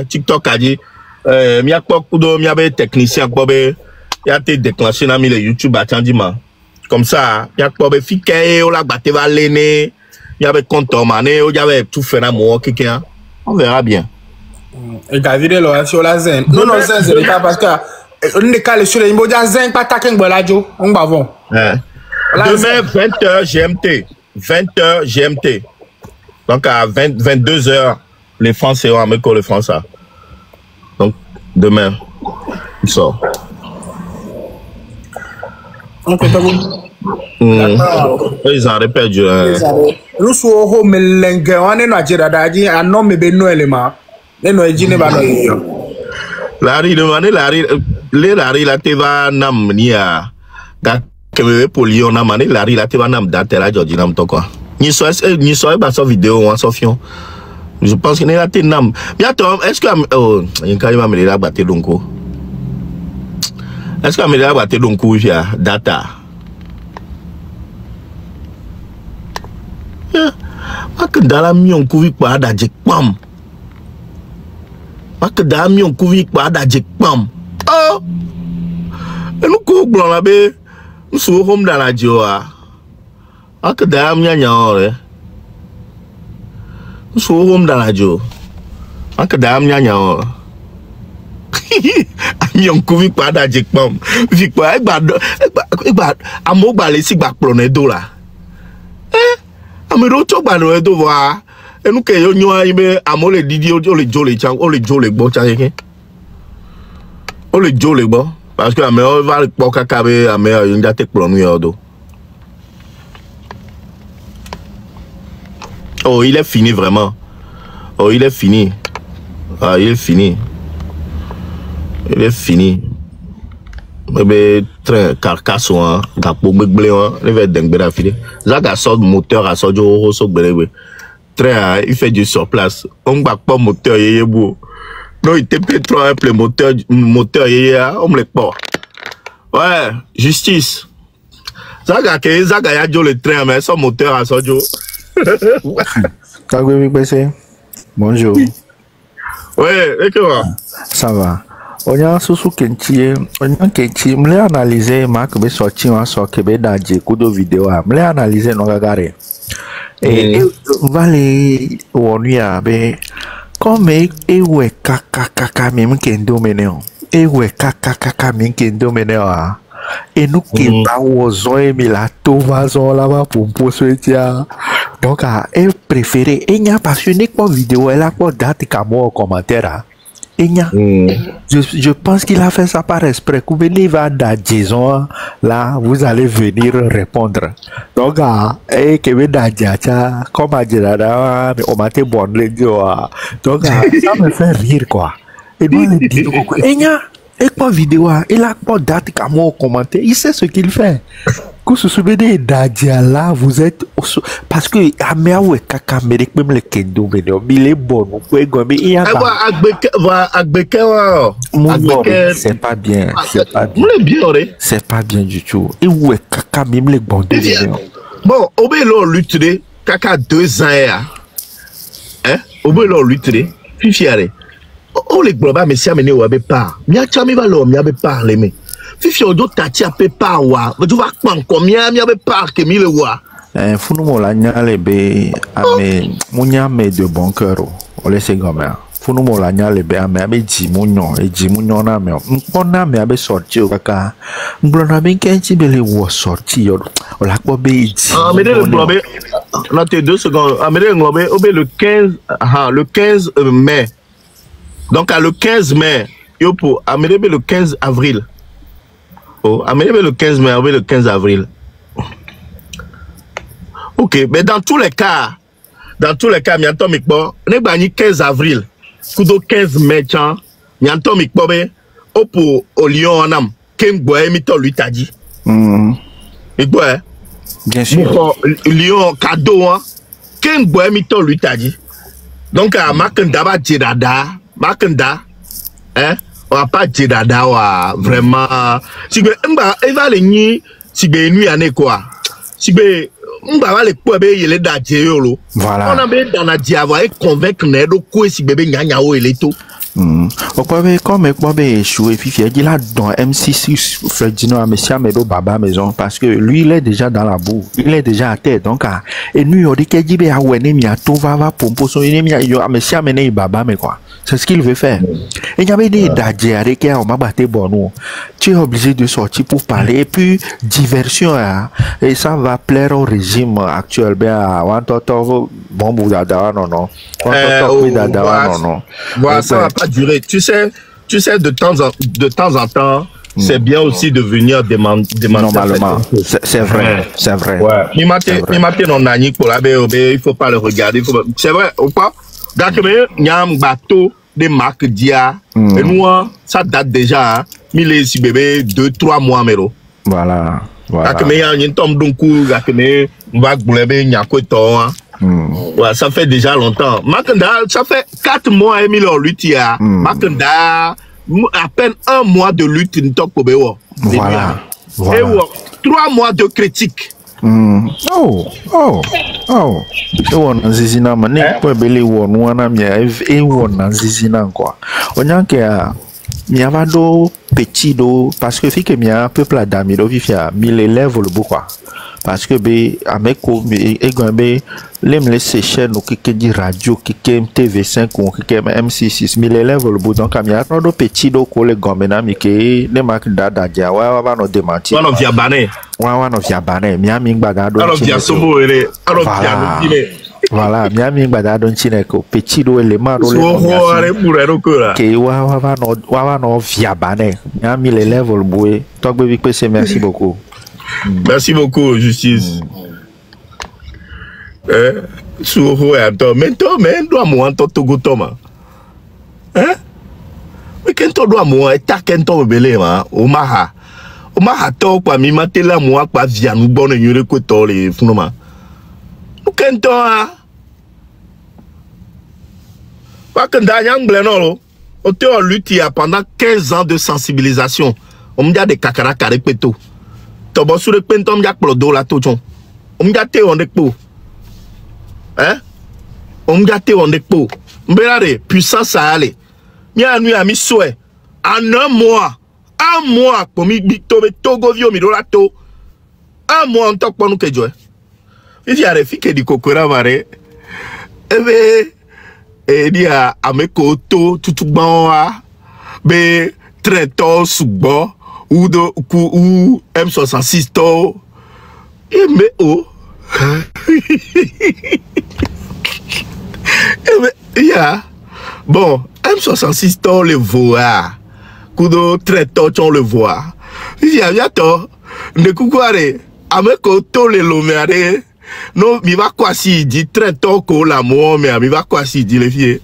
TikTok a dit mi a kudo mi a be technicien ko be ya te déclencher na mi le YouTube a tandima comme ça ya ko be fike o la batte va lene ya be compte mané o ya be tout faire na mo quelqu'un on verra bien. Et David là sur la zen. Non zen c'est le cas parce que on est calé sur les mots zen pas taquin bolajo on va voir. Demain 20h GMT. 20h GMT. Donc à 22h les Français ont amené le français. Donc demain il sort. On peut pas ils en répètent. Nous sommes melengue on est no jira daji anom me be no elema. Neno ejine ba no yo. Lari demandé Lari la te va nam nia. Da kemebe polio na mane Lari la te va nam date la Georgie nam to quoi. Ni so ba so vidéo en sofion. Je pense que la te nam. Bientôt est-ce que oh, il quand même me la battre donc. Est-ce que me la battre donc via data? Ak dala mion ku vi pa da je pam. Ak da mion ku vi pa da je pam. Oh. E nou ko glon la be. Nou so home da la joa. Ak da mia nya ore. Nou so home da la jo. Ak da mia nya ore. Mion ku vi pa da je pam. Vi pa e ba amo ba le si ba plone do la. Amiro to ba no do wa enu ke yo nyoa ibe amole didi o le jole chang o le jole gbo chang ke o le jole gbo parce que ameo va le poka kabe ameo yo njate plonu yo do. Oh il est fini vraiment. Oh il est fini. Ah il est fini. Il est fini. Bébé train carcasse hein gapo gbegble hein le va dengbera fini zaka sort moteur à sort jo so gbelewe train il fait du sur place on va pas moteur yeye bo non il TP 3 un le moteur yeye on le pas ouais justice zaka ya jo le train mais son moteur à sort jo Kagwe Bikbese bonjour ouais et comment ça va On y a sous Kenchi, on y a Kenchi, me l'ai analysé, ma que be sorti, on sort que be dans kudo vidéo, me l'ai analysé, non regardé. Et vale, on y a be, comme ouais kaka même kendo meneo, ouais kaka même kendo meneo ah. Et nous qui avons mis la tovason là-bas pour poser donc elle préféré et n'y a passionné quoi vidéo elle a quoi date comme en commentaire et n'y a je pense qu'il a fait ça par esprit que venez va dans Jason là vous allez venir répondre donc et que vous dans Jacha comme à dire là mais on m'a été bon les gars donc ça me fait rire quoi et doit le dire et n'y a et quoi vidéo, il a pas date comme on commenter, il sait ce qu'il fait. Que ce soit des Dadia là, vous êtes parce que Améaoué Kaka mérite même le kendo, mais il est bon, vous pouvez gommer. Il y a c'est pas bien, c'est pas bien. C'est pas bien du tout. Et où est Kaka même le bon bon, Obélo lutte Kaka 2 ans, hein? Obélo lutte, puis fier. Oh les globales mais si amené ou abe pas mia chami va lo mia be parler mais fifi odo tati ape pa wa tu vas pas combien mia be par que mille wa funu mo la nyale be ame munya me de bon cœur o laisse gomme funu mo la nyale be ame abe ji munyo na me mpona me abe sorti o kaka mblona be kenchi be le wo sorti o la ko be ji mais le globe là t'es 2 secondes amere ngobe obe le 15 mai. Donc, à le 15 mai, yo pour amener le 15 avril. Oh, amener le 15 mai, le 15 avril. Ok, mais dans tous les cas, mianto mikbo, ne bani 15 avril, kudo 15 mai, tiens, mianto mikbo be, o pour au Lyon en am, ken boye mito lui t'a dit. Mikbo bien sûr. Lyon cadeau hein, ken boye mito lui t'a dit. Donc, à Makendaba Djirada. Makenda, hein, on va pas dire d'adawa vraiment. Si ben, il va les nier, si ben nuit année quoi. Si ben, on va les quoi ben il est d'adjéolo. Voilà. On a ben dans la diava et convaincre n'edo quoi si bébé nyanyao il est tout. Au quoi ben comme quoi ben échoué fifi il a dans M6 Fredino à monsieur Amedo Baba maison parce que lui il est déjà dans la boue, il est déjà à terre donc et nous on dit qu'il dit ben à ouene mi a tout va pompo son ennemi à monsieur Amené Baba mais quoi. C'est ce qu'il veut faire. Et il y avait des dadjéarés qui ont battu bon. Tu es obligé de sortir pour parler. Et puis, diversion. Hein, et ça va plaire au régime actuel. Ben, bon, non. Voilà, ça va pas durer. Tu sais, de temps en temps, c'est bien aussi de venir demander. Normalement, c'est vrai. C'est vrai. Ouais. Il faut pas le regarder. C'est vrai ou pas? Donc, il y a un bateau de marque Dia. Et nous, ça date déjà. Hein, il est si bébé 2-3 mois, méro. Voilà. Donc, il y a un tombe d'un coup, on va gouler, il y a quoi de ça fait déjà longtemps. Makenda, ça fait 4 mois, Emile, lutte. Makenda, à peine 1 mois de lutte, il top pour Béo. Voilà. Et 3 mois de critique. Oh. On zizina mané pour belé won wana mia e won zizina quoi. On y a que mia do petit do parce que fi que mia peuple adami do vifia 1000 élèves le quoi. Parce que be ameko e gombe lem les chaînes qui dit radio qui TV5 ou qui MC6 1000 élèves le bout donc mia do petit do ko le gombe na mi ke ne mak dada dia wa no démentir. Wa no via bané. Wa no via bané mia mi gbada do. Alors via sobo ere, alors via voilà, mia mi gbada do chine ko petit do élément do le. Ke wa no via bané. Mia mi l'élève le bout. Toi be vi merci beaucoup. Merci beaucoup, justice. Souro et attends, mais toi, mais dois moi en Togo Thomas. Hein? Mais quand tu dois moi, t'as qu'un temps belé, ma, Omaha. Omaha, toi, quoi, mi maté la moi, quoi, via nous bonne et que toi, les founements. Ou quand toi, pas que d'ailleurs, blenolo, on te lutte pendant 15 ans de sensibilisation. On me dit des cacaras carré péto. Tobo sur le pentom yak plodo la tojon. Gate on de po. Hein? Gate on de po. Mbelare, puissance à aller. Mia nu ami souhait. En un mois, pour mi Togo vio mi dolato. Un mois on top pour nous que jouer. Il y a des filles qui disent Kokora Mare. Et il y a Amekoto, tout bon, be traiteur sous-bon, ou M66 to. Et mais oh. Yeah. Bon, M66 to le voit. Kudo traiteur on le voit. Il y a bientôt. Ne coucouare. Amekoto le lomere. Non, mi va quoi si dit très tôt que la mort, mais mi va quoi si dit les filles.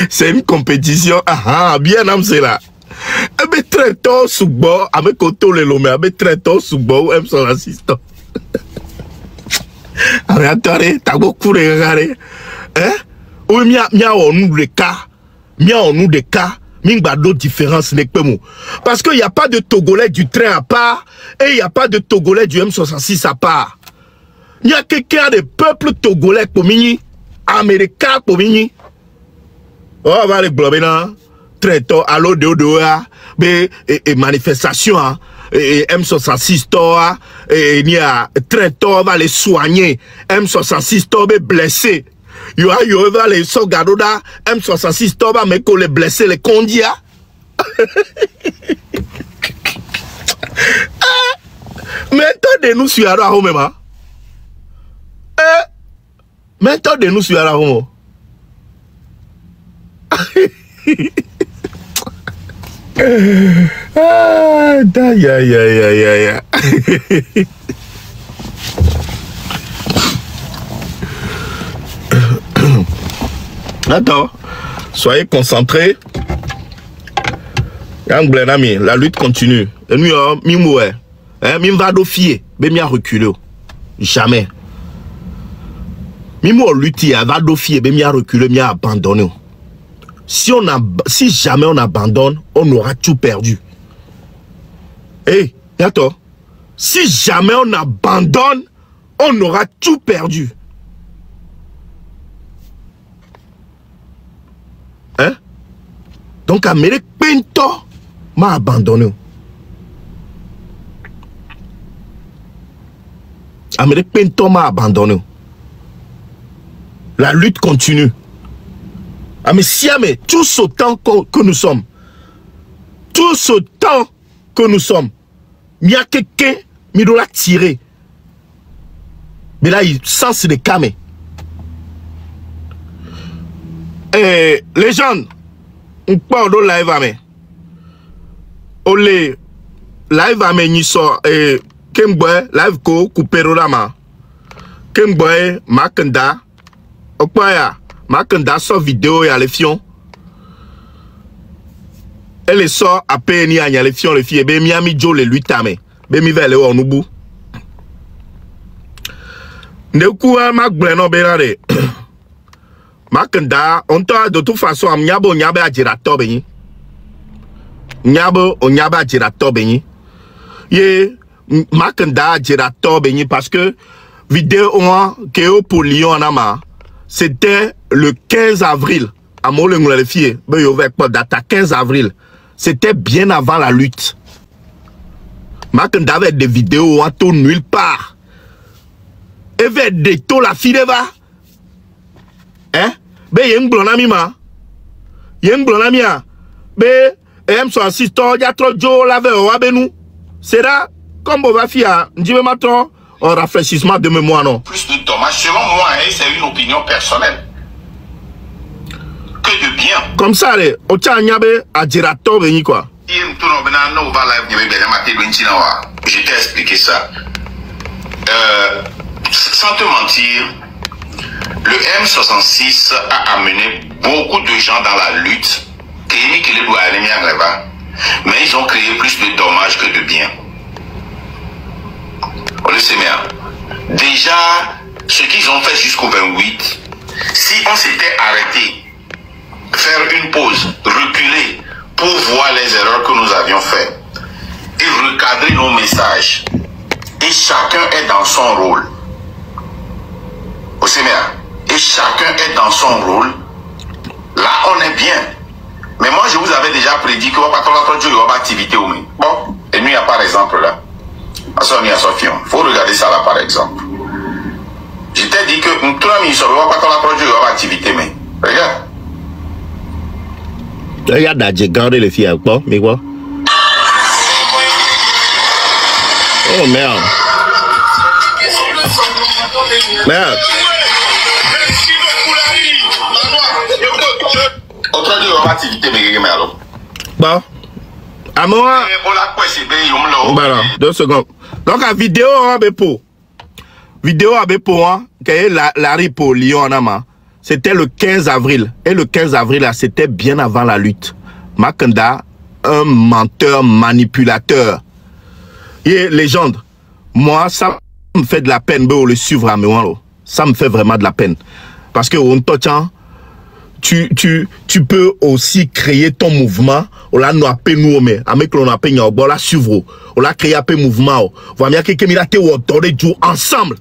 C'est une compétition. Ah, bien âme c'est là. Eh bien, très tôt sous bord, avec Koto le lomé, avec très tôt sous bord, aime son assistant. Ah, attendez, t'as beaucoup regardé. Hein? Oui, mia on nous des cas. Mia on nous des cas. Mingba d'autres différences n'est pas mou. Parce qu'il n'y a pas de Togolais du train à part et il n'y a pas de Togolais du M66 à part. Il y a quelqu'un des peuples togolais pour mini, américains pour mini. Oh, on va les glober là. Très tôt, allo de et manifestation, et M66 toi, et il y a très tôt, on va les soigner. M66 toi, blessé. Yo va les sauvegarder là. M66 toi, va me les blessés, les condia. Maintenant, de nous suivre à Rome, hein. Maintenant, de nous suivre à Rome. Attends, soyez concentrés. La lutte continue. Et nous, mimoué, va dofier, mais mi a reculé. Jamais. Mimou lutte, va dofier, mais mi a reculé, mi a abandonné. Si jamais on abandonne, on aura tout perdu. Attends. Si jamais on abandonne, on aura tout perdu. Hein? Donc, Amérique Pinto m'a abandonné. Amérique Pinto m'a abandonné. La lutte continue. Ah mais si, mais tous autant que nous sommes, tous autant que nous sommes, il y a quelqu'un qui doit tirer. Mais là, il sens les camés. Et les gens, on parle de live à me. Olé, live à me, ni so, et Kemboy, live ko, coupero rama. Kemboy, Makanda, Okwaya. Makanda sort vidéo et à les fions. Elle sort à peine à les fions, les filles. Ben Miami Joe les lui tamé. Ben mi vele ou nubu. Ne koua mak bleno benare. Makanda, on t'a de toute façon am nyabo nyabe a jirato beni. Nyabo o nyabe a jirato beni. Ye Makanda a jirato beni parce que vidéo on que au pour Lyon nama. C'était le 15 avril. À Molengou les filles, ben yo vek pas data 15 avril. C'était bien avant la lutte. Makanda avait des vidéos en tout nulle part. Et vers des taux la fille va. Hein? Ben yeng blonami ma. Yeng blonami a. Ben M66 to ya trop jo la ve o abenu. C'est là comme on va faire. N'dime maintenant un rafraîchissement de mémoire non. Plus de dommages selon moi, c'est une opinion personnelle. Que de bien. Comme ça, on tient nyabe à Djirato Beni quoi. Je t'ai expliqué ça. Sans te mentir, le M66 a amené beaucoup de gens dans la lutte. Mais ils ont créé plus de dommages que de bien. On le sait bien. Déjà, ce qu'ils ont fait jusqu'au 28, si on s'était arrêté, faire une pause, reculer pour voir les erreurs que nous avions faites et recadrer nos messages, et chacun est dans son rôle. Et chacun est dans son rôle. Là, on est bien. Mais moi, je vous avais déjà prédit que on va pas avoir activité au moins. Bon, et nous, il y a par exemple là. Il faut regarder ça là par exemple. Je t'ai dit que nous, tout le monde, on va pas avoir activité, mais regarde. Regarde, j'ai gardé les filles, quoi, mais quoi? Oh merde. Merde. Bon. À moi. Voilà, 2 secondes. Donc, la vidéo, vidéo avec pour la ripo Lyon c'était le 15 avril. Et le 15 avril, c'était bien avant la lutte. Makanda, un menteur, manipulateur. Et légende. Moi, ça me fait de la peine de le suivre à moi. Ça me fait vraiment de la peine. Parce que tu peux aussi créer ton mouvement. On l'a nous mais avec l'on a peine on l'a suivre. On l'a créé un peu mouvement. Voilà quelqu'un qui a été ensemble.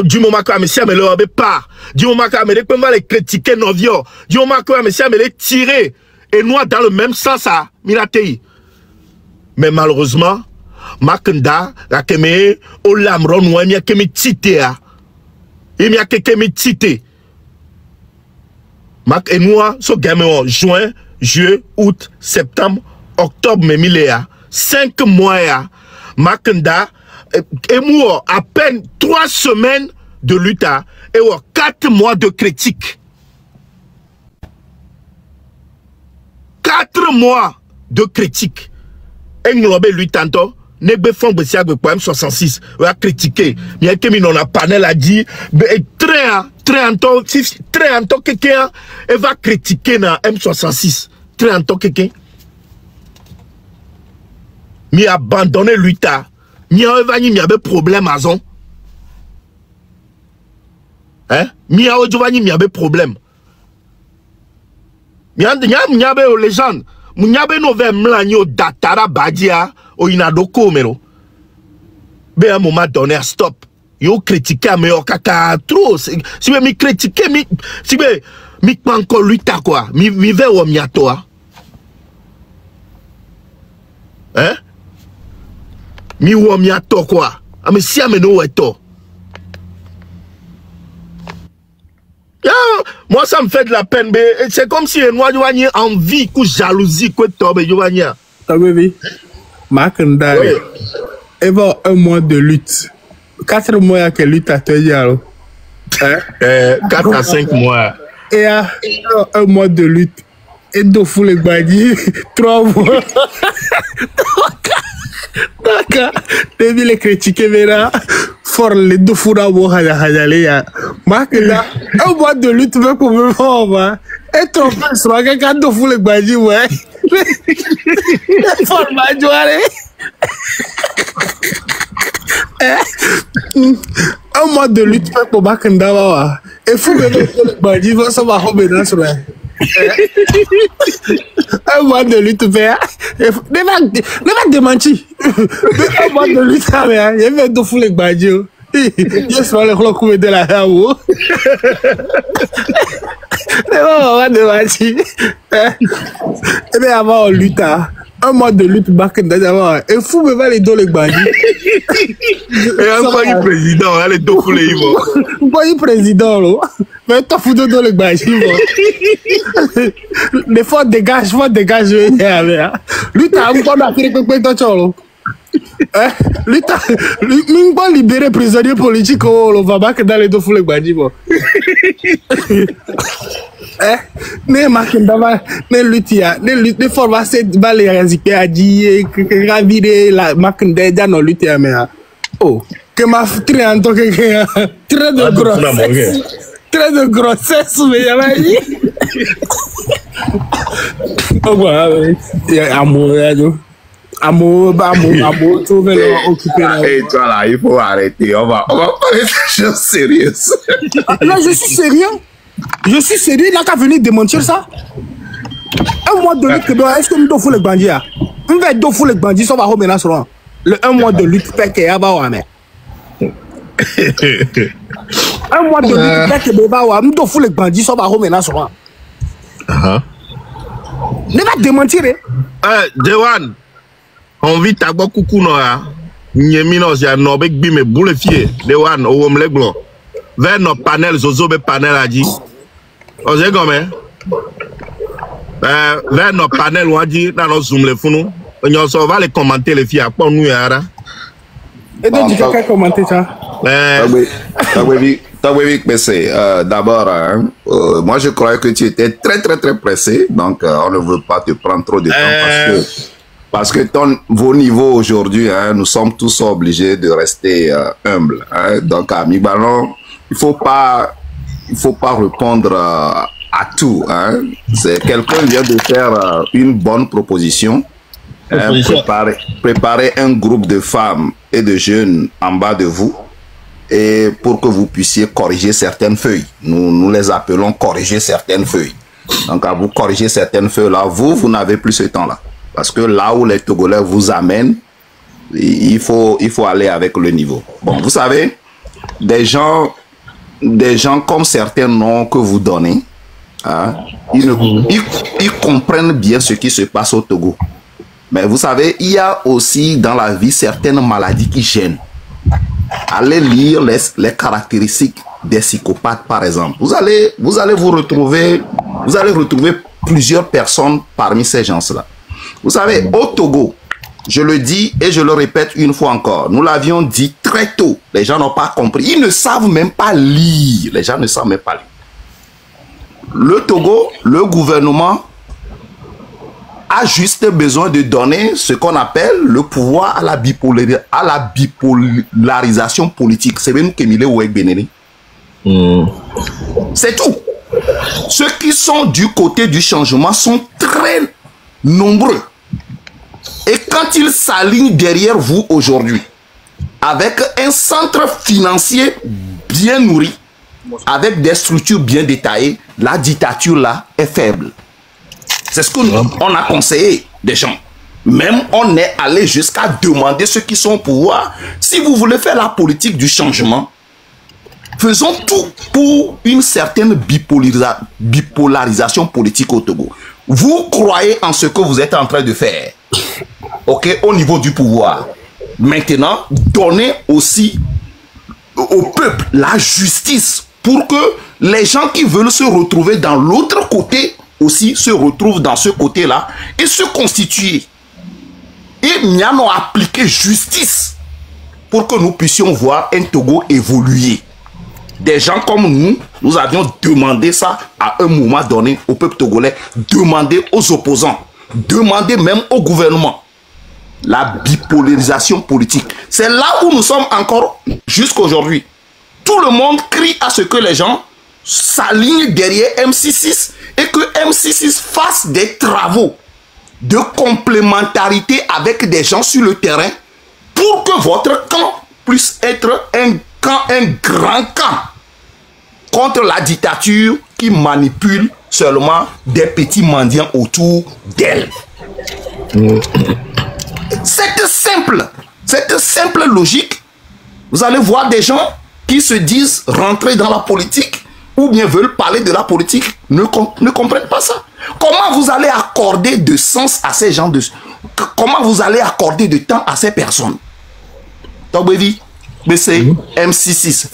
Du moment que monsieur me le pas, du moment que me peut les critiquer nos vieux, du moment que monsieur me les tirer et nous dans le même sens à Miratei. Mais malheureusement, Makanda la keme o lamron ou mi keme tité a. Il y a quelqu'un me tité. Mak et nous so gamin juin, juillet, août, septembre, octobre mais miléa 5 mois ya Makanda et moi, à peine 3 semaines de lutte et 4 mois de critique. 4 mois de critique. Et nous avons lutte tantôt. Nous avons poème 66. On a critiqué. Il y a quelqu'un qui a panel a dit très en tant quelqu'un va critiquer dans M66. Très en tant quelqu'un. Mais abandonné lutte. Il y avait problème à zon. Hein? Il y avait problème. Il y avait légende. Il y avait nos datara badia au inadoko mero. Mais à un moment donné, stop. Yo critiqué mais au caca trop. Si vous me critiquez, si vous me encore lutte quoi. Mi ve o miato. Hein? Mi wo mi ato quoi. Ame si ameno eto. Moi ça me fait de la peine. C'est comme si moi je envie ou jalousie que tobe je vois. T'as vu? Makanda. Et bon, 1 mois de lutte. 4 mois que lutte à te dire. 4 à 5 mois. Et 1 mois de lutte. Et 2 fous les badis. 3 mois. D'accord. Début les critiquer verra fort les 2 fous d'amour à la Makanda. 1 mois de lutte mais pour me voir. Et ton frère sera quelqu'un 2 fous les badis ouais. Format jouare. 1 mois de lutte pour Makanda. Et fou que les badis vont se voir au bénin. 1 mois de lutte vert. Ne va démentir. 1 mois de lutte vert. Il y a 2 fous les badis. Je suis allé recouper de la haut. Ne va démentir. Et bien avant lutte. 1 mois de lutte Makanda d'abord. Et fou me va les dos les badis. Et un quoi le président, les 2 fous les hivos. Quoi le président là? Mais toi fou de dos les badis. Mais faut dégager. Lutte a un peu d'affaire que toi cholo. Lutte a libéré prisonniers politiques au Vabak dans les 2 fous les badis. Ne Makanda va ne lutia ne forma cette balle résiquer à dire que ravir la Makanda dans nos lutte mais oh que ma très en tant que très de grossesse très de grossesse mais yamayi oh voilà amour trouver le occuper là. Et toi là il faut arrêter on va parler de choses sérieuses. Là je suis sérieux. Je suis sérieux, il n'a qu'à venir démentir ça. 1 mois de lutte, est-ce que nous devons faire les bandits? On va faire les bandits, ça va revenir sur le 1 mois de lutte, fait qu'il y a un 1 mois de lutte, fait qu'il y a un nous devons faire les bandits, ça va revenir sur Ne va démentir. Dewan, on vit à beaucoup noa. Nyemino zia no bek bime boule fie. Dewan o wom leglo. Vers nos panels zozo be panel a dit. Ose comme vers nos panels on a dit dans nos zoom le funu. On va les commenter les filles à quoi nous yara. Et donc, quelqu'un commenter ça. D'abord, moi je croyais que tu étais très pressé, donc on ne veut pas te prendre trop de temps parce que vos niveaux aujourd'hui, nous sommes tous obligés de rester humbles. Donc à Migbalon, il faut pas répondre à tout. C'est quelqu'un vient de faire une bonne proposition. Préparer un groupe de femmes et de jeunes en bas de vous et pour que vous puissiez corriger certaines feuilles. Nous les appelons corriger certaines feuilles. Donc à vous corriger certaines feuilles là, vous n'avez plus ce temps là. Parce que là où les Togolais vous amènent, il faut aller avec le niveau. Bon, vous savez, des gens comme certains noms que vous donnez, ils comprennent bien ce qui se passe au Togo. Mais vous savez, il y a aussi dans la vie certaines maladies qui gênent. Allez lire les caractéristiques des psychopathes, par exemple. Vous allez retrouver plusieurs personnes parmi ces gens-là. Vous savez, au Togo, je le dis et je le répète une fois encore, nous l'avions dit très tôt, les gens n'ont pas compris. Ils ne savent même pas lire. Les gens ne savent même pas lire. Le Togo, le gouvernement a juste besoin de donner ce qu'on appelle le pouvoir à la bipolarisation politique. C'est bien c'est tout. Ceux qui sont du côté du changement sont très nombreux. Et quand ils s'alignent derrière vous aujourd'hui, avec un centre financier bien nourri, avec des structures bien détaillées, la dictature là est faible. C'est ce qu'on a conseillé des gens. Même on est allé jusqu'à demander ceux qui sont au pouvoir. Si vous voulez faire la politique du changement, faisons tout pour une certaine bipolarisation politique au Togo. Vous croyez en ce que vous êtes en train de faire, ok, au niveau du pouvoir. Maintenant, donnez aussi au peuple la justice pour que les gens qui veulent se retrouver dans l'autre côté aussi se retrouvent dans ce côté-là et se constituer. Et nous allons appliquer justice pour que nous puissions voir un Togo évoluer. Des gens comme nous avions demandé ça à un moment donné au peuple togolais, demander aux opposants, demander même au gouvernement. La bipolarisation politique. C'est là où nous sommes encore jusqu'aujourd'hui. Tout le monde crie à ce que les gens s'alignent derrière M66 et que M66 fasse des travaux de complémentarité avec des gens sur le terrain pour que votre camp puisse être un grand camp contre la dictature qui manipule seulement des petits mendiants autour d'elle. Cette simple logique, vous allez voir des gens qui se disent rentrer dans la politique ou bien veulent parler de la politique, ne comprennent pas ça. Comment vous allez accorder de sens à ces gens comment vous allez accorder de temps à ces personnes? M66,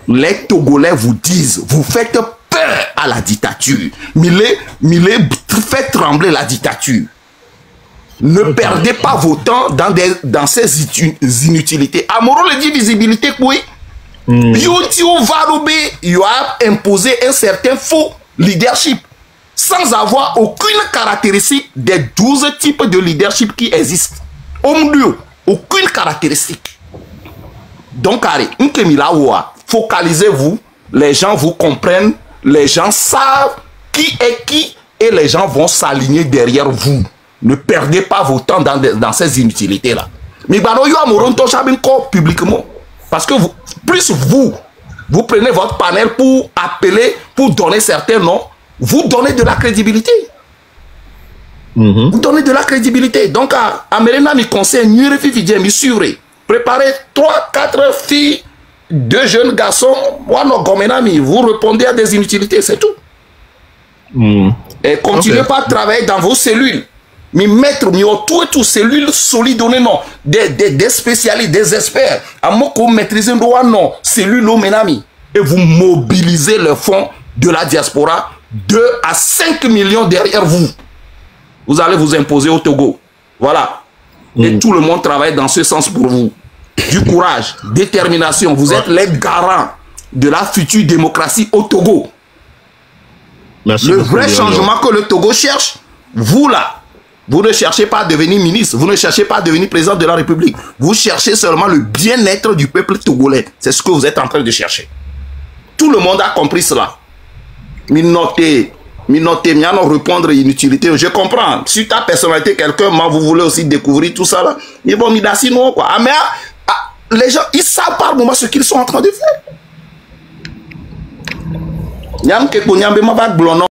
les Togolais vous disent, vous faites peur à la dictature. Milé fait trembler la dictature. Ne perdez pas vos temps dans ces inutilités. Amoro le dit visibilité, oui. Il a imposé un certain faux leadership sans avoir aucune caractéristique des 12 types de leadership qui existent. Aucune caractéristique. Donc, focalisez-vous, les gens vous comprennent, les gens savent qui est qui et les gens vont s'aligner derrière vous. Ne perdez pas vos temps dans ces inutilités-là. Mais publiquement. Parce que plus vous prenez votre panel pour appeler, pour donner certains noms, vous donnez de la crédibilité. Vous donnez de la crédibilité. Donc, à Merena, mi conseille, préparez 3-4 filles, 2 jeunes garçons, vous répondez à des inutilités, c'est tout. Et continuez pas à travailler dans vos cellules. Mais mettre, toutes cellules solides, non. Des spécialistes, des experts. À moi, qu'on maîtrise non. Cellules, menami. Et vous mobilisez le fonds de la diaspora 2 à 5 millions derrière vous. Vous allez vous imposer au Togo. Voilà. Et tout le monde travaille dans ce sens pour vous. Du courage, détermination. Vous êtes les garants de la future démocratie au Togo. Merci le beaucoup, vrai changement que le Togo cherche, vous là, vous ne cherchez pas à devenir ministre, vous ne cherchez pas à devenir président de la République. Vous cherchez seulement le bien-être du peuple togolais. C'est ce que vous êtes en train de chercher. Tout le monde a compris cela. Minotez, répondre inutilité. Je comprends. Sur ta personnalité, quelqu'un, vous voulez aussi découvrir tout ça là. Mais bon, midassi non quoi. Ah, mais les gens, ils savent par moment ce qu'ils sont en train de faire. Nyam ke ko nyambe ma ba glono